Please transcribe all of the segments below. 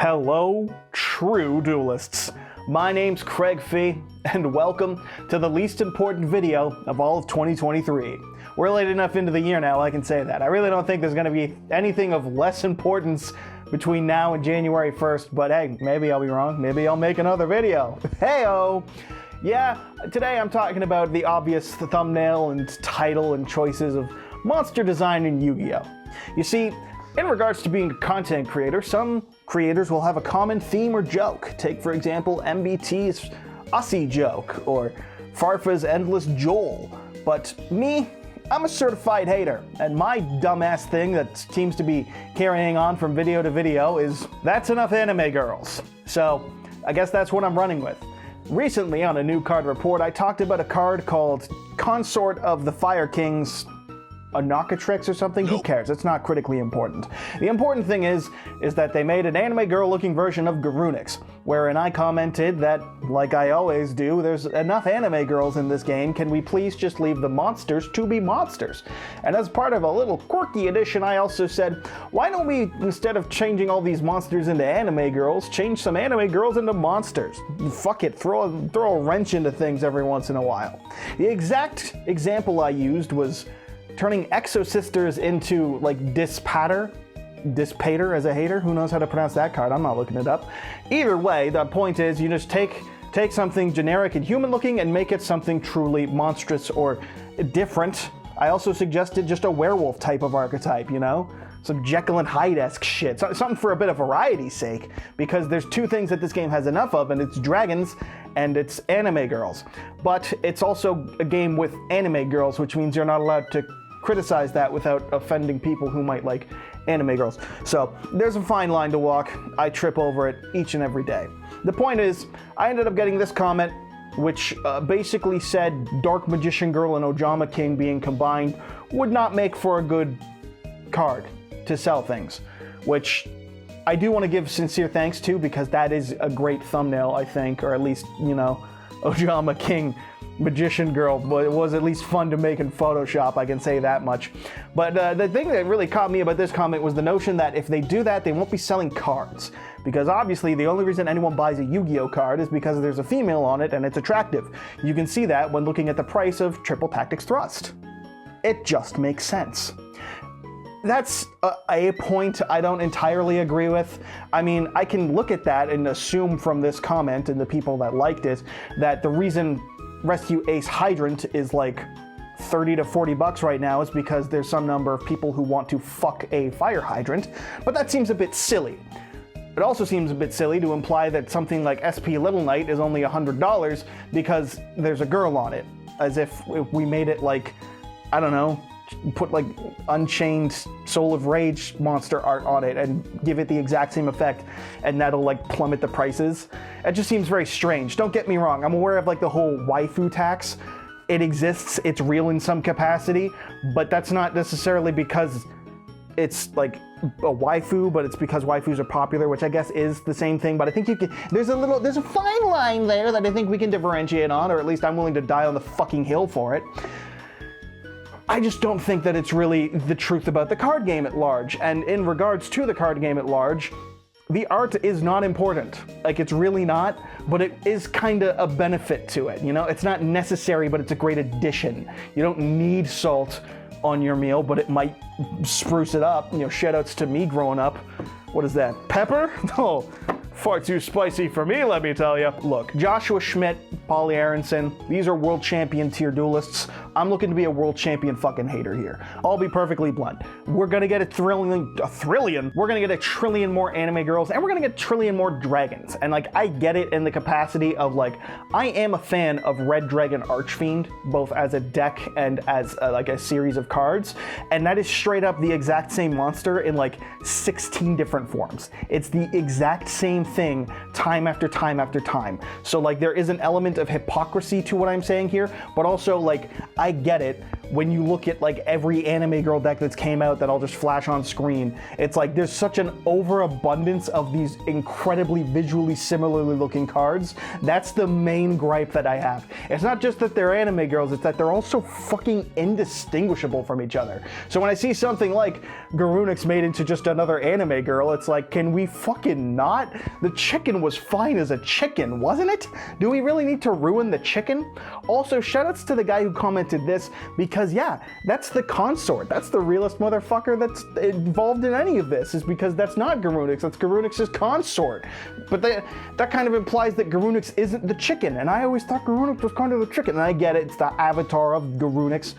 Hello, true duelists. My name's Craig Fee, and welcome to the least important video of all of 2023. We're late enough into the year now, I can say that. I really don't think there's going to be anything of less importance between now and January 1st, but hey, maybe I'll be wrong. Maybe I'll make another video. Hey-o! Yeah, today I'm talking about the obvious thumbnail and title and choices of monster design in Yu-Gi-Oh! You see, in regards to being a content creator, some creators will have a common theme or joke. Take, for example, MBT's Ussie joke, or Farfa's Endless Joel. But me, I'm a certified hater, and my dumbass thing that seems to be carrying on from video to video is, that's enough anime girls. So, I guess that's what I'm running with. Recently, on a new card report, I talked about a card called Consort of the Fire Kings, Anocatrix or something? Who cares? It's not critically important. The important thing is that they made an anime girl-looking version of Garunix, wherein I commented that, like I always do, there's enough anime girls in this game, can we please just leave the monsters to be monsters? And as part of a little quirky addition, I also said, why don't we, instead of changing all these monsters into anime girls, change some anime girls into monsters? Fuck it, throw a wrench into things every once in a while. The exact example I used was turning Exosisters into, like, Dispater as a hater. Who knows how to pronounce that card? I'm not looking it up. Either way, the point is you just take something generic and human-looking and make it something truly monstrous or different. I also suggested just a werewolf type of archetype, you know? Some Jekyll and Hyde-esque shit. Something for a bit of variety's sake, because there's two things that this game has enough of, and it's dragons and it's anime girls. But it's also a game with anime girls, which means you're not allowed to criticize that without offending people who might like anime girls. So there's a fine line to walk. I trip over it each and every day. The point is, I ended up getting this comment, which basically said Dark Magician Girl and Ojama King being combined would not make for a good card to sell things, which I do want to give sincere thanks to, because that is a great thumbnail, I think, or at least, you know, Ojama King Magician Girl, but it was at least fun to make in Photoshop, I can say that much. But the thing that really caught me about this comment was the notion that if they do that, they won't be selling cards. Because obviously the only reason anyone buys a Yu-Gi-Oh card is because there's a female on it and it's attractive. You can see that when looking at the price of Triple Tactics Thrust. It just makes sense. That's a point I don't entirely agree with. I mean, I can look at that and assume from this comment and the people that liked it that the reason Rescue Ace Hydrant is like 30 to 40 bucks right now is because there's some number of people who want to fuck a fire hydrant, but that seems a bit silly. It also seems a bit silly to imply that something like SP Little Knight is only $100 because there's a girl on it, as if we made it like, I don't know, put like Unchained Soul of Rage monster art on it and give it the exact same effect, and that'll like plummet the prices. It just seems very strange. Don't get me wrong, I'm aware of like the whole waifu tax. It exists, it's real in some capacity, but that's not necessarily because it's like a waifu, but it's because waifus are popular, which I guess is the same thing. But I think you can, there's a fine line there that I think we can differentiate on, or at least I'm willing to die on the fucking hill for it. I just don't think that it's really the truth about the card game at large. And in regards to the card game at large, the art is not important. Like, it's really not, but it is kind of a benefit to it, you know? It's not necessary, but it's a great addition. You don't need salt on your meal, but it might spruce it up. You know, shoutouts to me growing up. What is that, pepper? Oh, far too spicy for me, let me tell you. Look, Joshua Schmidt, Polly Aronson, these are world champion tier duelists. I'm looking to be a world champion fucking hater here. I'll be perfectly blunt. We're gonna get a trillion, we're gonna get a trillion more anime girls, and we're gonna get a trillion more dragons. And like, I get it in the capacity of like, I am a fan of Red Dragon Archfiend, both as a deck and as like a series of cards. And that is straight up the exact same monster in like 16 different forms. It's the exact same thing time after time after time. So like, there is an element of hypocrisy to what I'm saying here, but also like, I get it when you look at like every anime girl deck that's came out that I'll just flash on screen. It's like there's such an overabundance of these incredibly visually similarly looking cards. That's the main gripe that I have. It's not just that they're anime girls, it's that they're also fucking indistinguishable from each other. So when I see something like Garunix made into just another anime girl, it's like, can we fucking not? The chicken was fine as a chicken, wasn't it? Do we really need to ruin the chicken? Also, shoutouts to the guy who commented this, because yeah, that's the consort. That's the realest motherfucker that's involved in any of this, is because that's not Garunix, that's Garunix's consort. But that kind of implies that Garunix isn't the chicken, and I always thought Garunix was kind of the chicken, and I get it, it's the avatar of Garunix,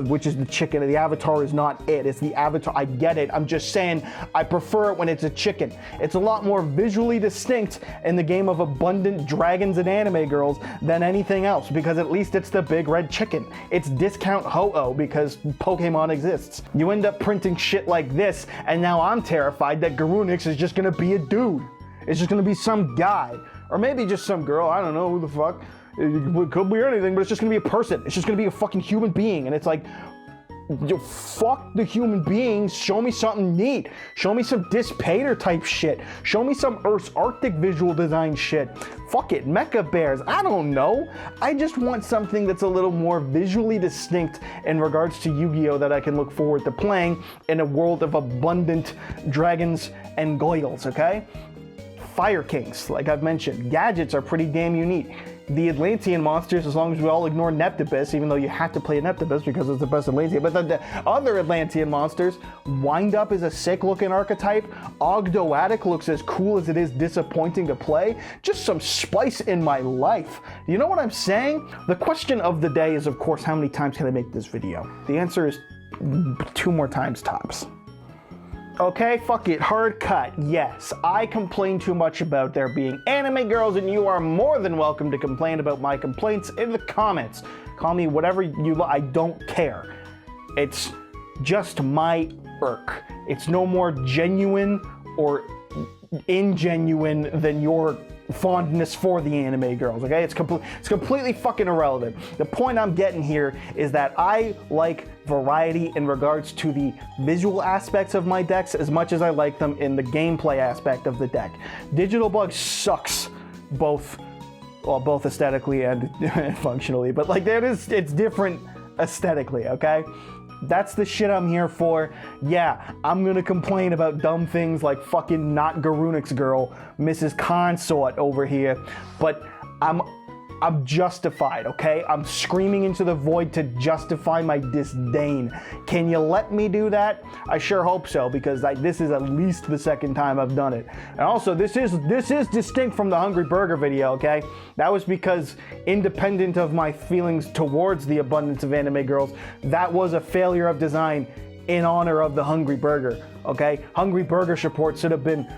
which is the chicken, and the avatar is not it, it's the avatar. I get it, I'm just saying I prefer it when it's a chicken. It's a lot more visually distinct in the game of abundant dragons and anime girls than anything else, because at least it's the big red chicken. It's discount Ho-Oh because Pokemon exists. You end up printing shit like this, and now I'm terrified that Garunix is just gonna be a dude. It's just gonna be some guy, or maybe just some girl, I don't know who the fuck. It could be anything, but it's just gonna be a person. It's just gonna be a fucking human being, and it's like, fuck the human beings, show me something neat. Show me some Dispater type shit. Show me some Earth's Arctic visual design shit. Fuck it, Mecha Bears, I don't know. I just want something that's a little more visually distinct in regards to Yu-Gi-Oh! That I can look forward to playing in a world of abundant dragons and goyles, okay? Fire Kings, like I've mentioned. Gadgets are pretty damn unique. The Atlantean monsters, as long as we all ignore Neptibus, even though you have to play Neptibus because it's the best Atlantean, but the other Atlantean monsters, Wind Up is a sick looking archetype, Ogdoadic looks as cool as it is disappointing to play, just some spice in my life. You know what I'm saying? The question of the day is, of course, how many times can I make this video? The answer is 2 more times tops. Okay, fuck it, hard cut. Yes, I complain too much about there being anime girls, and you are more than welcome to complain about my complaints in the comments. Call me whatever you like, I don't care. It's just my irk. It's no more genuine or ingenuine than your fondness for the anime girls, okay? It's completely fucking irrelevant. The point I'm getting here is that I like variety in regards to the visual aspects of my decks as much as I like them in the gameplay aspect of the deck. Digital Bug sucks both aesthetically and functionally, but like it's different aesthetically, okay? That's the shit I'm here for. Yeah, I'm gonna complain about dumb things like fucking not Garunix girl, Mrs. Consort over here, but I'm justified, okay? I'm screaming into the void to justify my disdain. Can you let me do that? I sure hope so, because this is at least the second time I've done it. And also, this is distinct from the Hungry Burger video, okay? That was because, independent of my feelings towards the abundance of anime girls, that was a failure of design in honor of the Hungry Burger, okay? Hungry Burger support should have been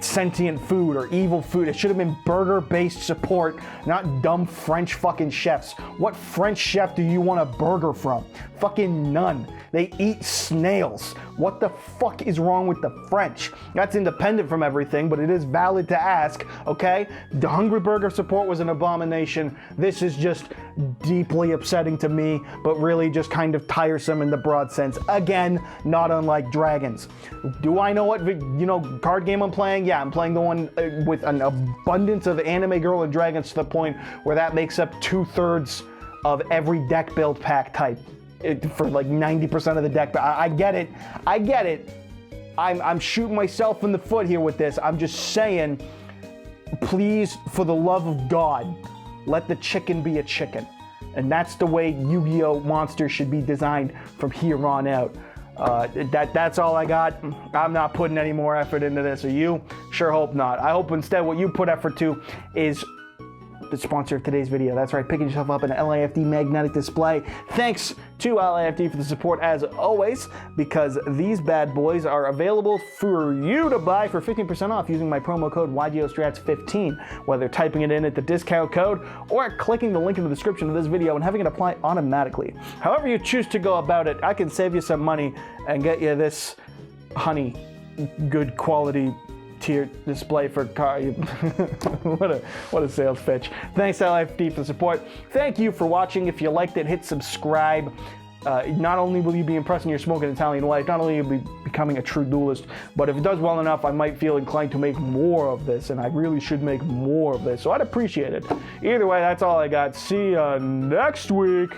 sentient food or evil food. It should have been burger-based support, not dumb French fucking chefs. What French chef do you want a burger from? Fucking none. They eat snails. What the fuck is wrong with the French? That's independent from everything, but it is valid to ask, okay? The Hungry Burger support was an abomination. This is just deeply upsetting to me, but really just kind of tiresome in the broad sense. Again, not unlike dragons. Do I know what, card game I'm playing? Yeah, I'm playing the one with an abundance of anime girl and dragons to the point where that makes up 2/3 of every deck build pack type. For like 90% of the deck. But I get it. I get it. I'm shooting myself in the foot here with this. I'm just saying, please, for the love of God, let the chicken be a chicken. And that's the way Yu-Gi-Oh! Monsters should be designed from here on out. That's all I got. I'm not putting any more effort into this. Are you? Sure hope not. I hope instead what you put effort to is the sponsor of today's video. That's right, picking yourself up an LAFD magnetic display. Thanks to LAFD for the support as always, because these bad boys are available for you to buy for 15% off using my promo code YGOstrats15, whether typing it in at the discount code or clicking the link in the description of this video and having it apply automatically. However you choose to go about it, I can save you some money and get you this honey, good quality tier display for car. what a sales pitch. Thanks LFD for the support. Thank you for watching. If you liked it, hit subscribe. not only will you be impressing your smoking Italian wife, not only will you be becoming a true duelist, but if it does well enough, I might feel inclined to make more of this, and I really should make more of this, so I'd appreciate it. Either way, that's all I got. See ya next week.